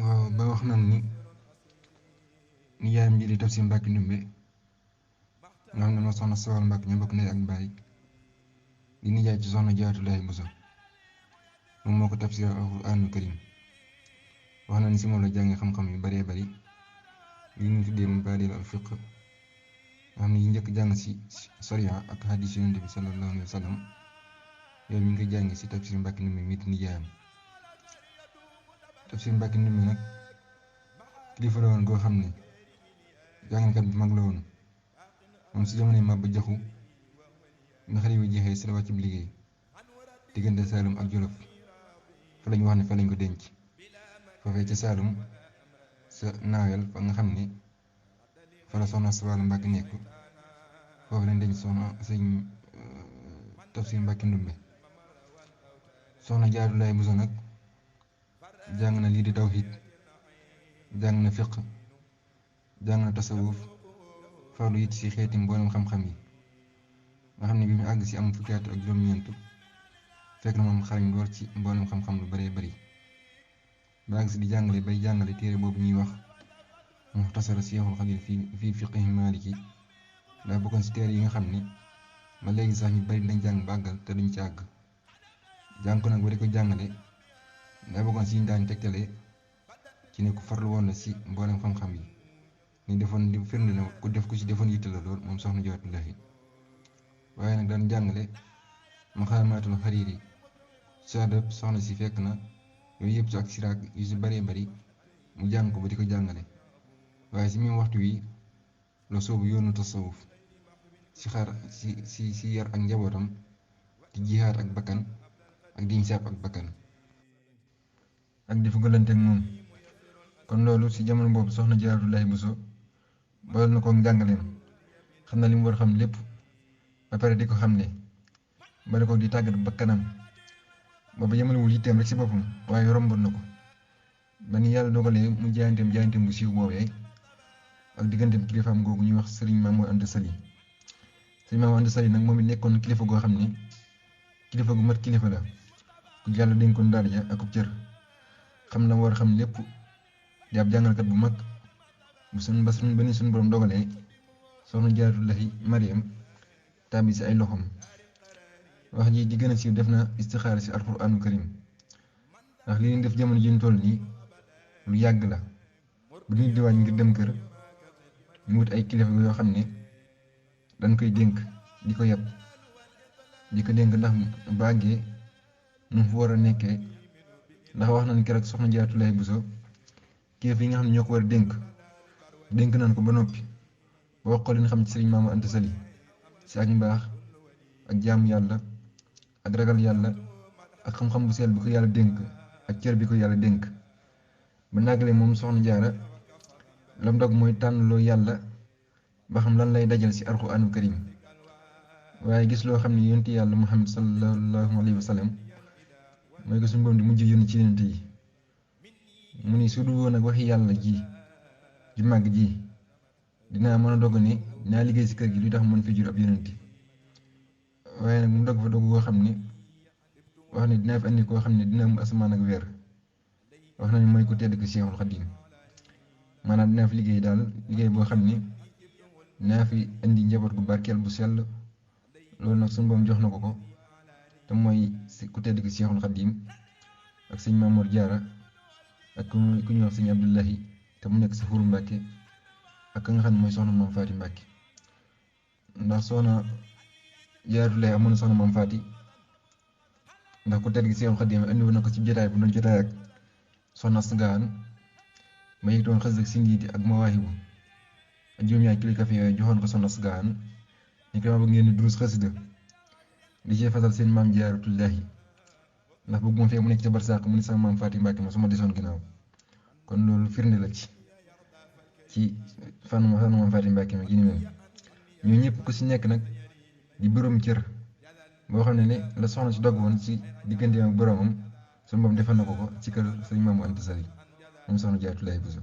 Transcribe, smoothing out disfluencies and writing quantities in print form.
waaw ba wax nañ ni yaayam ji di Tafsir Mbàkke Ndumbe nga xam ne moo soxna Sawal Mbàkke ñoo bokk ndey ak baay di nijaay ci soxna Jaaratullaahi Buso moom moo ko tafsir Alxuraanul Karim wax na ni si moom la jànge xam-xam yu baree bari li ñu tuddee mabaadil al fiq nga xam ne yi njëkk jàng si sariya ak hadiis Yonent bi sallallaahu alayhi wa sallam yow mi ngi koy jànge si Tafsir Mbàkke Ndumbe mi di nijaayam. Tafsir Mbàkke Ndumbe nag kilifa la woon goo xam ne jàngalekat bu mag la woon moom si jamonoy Maba Jaxu nga xale yu jeexee si la wàcc bi liggéey diggante Saalum ak Jolof fa lañu wax ne fa lañ ko denc foofee ca Saalum sa naawel fa nga xam ne fa la soxna Sawal Mbàkke nekk foofu lañ denc soxna sëñ Tafsir Mbàkke Ndumbe. soxna Jaaratullaahi Buso nag jàng na lii di tawhiid jàng na fiq jàng na tasawuf farlu it ci xeeti mboolem xam-xam yi nga xam ne bi mu àgg ci am fukki at ak juróom-ñeent fekk na moom xarañ lool ci mboolem xam-xam lu baree bari ba àgg ci di jàngale bay jàngale téere boobu ñuy wax Muxtasar Seexul Xadiim fii fiqhi Maaliki daa bokkoon ci téere yi nga xam ni ba léegi sax ñu bari dañ jàng ba àggal te duñ ci àgg jàng ko nag ba di ko jàngale daa bokkoon ci ñu daan tegtale ci ne ku farlu woon la ci mboolem xam-xam yi ni defoon di firnde na ku ci defoon yitte la lool moom soxna Jaaratullaahi waaye nag daan jàngale Maxaamaatul Xariiri saadab soxna si fekk na yooyu yëpp ci ak siraak yu ci baree bari mu jàng ko ba di ko jàngale waaye ci même waxtu wi la soobu yoonu tasawuf ci xar ci yar ak njabootam di jihaad ak bakkan ak di insaaf ak bakkan ak di fugalante ak moom. kon loolu ci jamono boobu soxna Jaaratullaahi Buso boole na ko njàngaleem xam na li mu war a xam lépp ba pare di ko xam ne bari ko di tàggat ba kanam booba yemalewul yitteem rek ci boppam waaye romboon na ko ba ni yàlla dogalee mu jaayanteem bu siiw boobee ak digganteem kilifaam googu ñuy wax Sëriñ Mamoor Anta Sali. Sëriñ Mamoor Anta Sali nag moom it nekkoon kilifa goo xam ne kilifa gu mat kilifa la ku yàlla dénkoon daraja ak ub cër xam na war a xam lépp di ab jàngalkat bu mag bu ba ni suñu borom dogalee soxna Jaaratullaahi Mariam tàbbi ci ay loxoom. wax ji di gën a siiw def na istixaara ci Alxuraanul Karim ndax li ñu def jamono ji ñu toll nii lu yàgg la bu nit di waaj ngir dem kër ñu wut ay kilifa yoo xam ne dañ koy dénk di ko yeb di ko dénk ndax bàggee nu fu war a nekkee ndax wax nañ keroog soxna Jaaratullaahi Buso kilifa yi nga xam ne ñoo ko war a dénk nañ ko ba noppi ba wax ko li nga xam ci Sëriñ Mamoor Anta Sali ci ak mbaax ak jaamu yàlla ak ragal yàlla ak xam-xam bu sell bi ko yàlla dénk ak cër bi ko yàlla dénk ba nàggale moom soxna Jaara lam dog mooy tànnloo yàlla ba xam lan lay dajal ci Alxuraanul Karim waaye gis loo xam ne yonent yàlla Muhammad sallallahu alayhi wa sallam mooy ko suñu boom di mujj yónni ci yonent yi mu ni su dul woon ak waxi yàlla ji ju màgg ji dinaa mën a dogg ne dinaa liggéey ci kër gi lu tax mën fi jur ab yonent waaye nag mu dogg fa dogg koo xam ne wax ne dinaa fi andi koo xam ne dina am asamaan ak weer wax na ne mooy ku tedd ko Seexul Xadiim maanaam dinaa fi liggéey daal liggéey boo xam ne dinaa fi indi njaboot gu barkeel bu sell loolu nag suñu boom jox na ko te mooy ku tedd ko Seexul Xadiim ak sëñ Mamoor Jaara ak ku ñuy wax sëñ Abdullahi te mu nekk sa Xuru Mbàkke ak ka nga xam ne mooy soxna Maam Faati Mbàkke ndax soxna Jaaratullaahi amoon na soxna Maam Faati ndax ku tedd gi Seexul Xadiim andi woon na ko ci jotaay bu doon jotaay ak soxna Sagaan ma yëgtoon xës ak sindiidi ak mawaahibu ak juróom-ñaari kilo kafe yooyu joxoon ko soxna Sagaan ñu koy wax bëgg ngeen di durus xasida di cee fasal seen maam Jaaratullaahi ndax bëgguma fee mu nekk ca barsàq mu ni sama Maam Faati Mbàkke ma su ma desoon ginnaaw kon loolu firnde la ci fànn Maam Faati Mbàkke ma gi ni mel ñoo ñëpp ku ci nekk nag di boroom cër boo xam ne la soxna si dog woon ci digganteem ak boroomam suñu boom defal na ko ci kër Sëriñ Mamoor Anta Sali moom soxna Jaaratullaahi Buso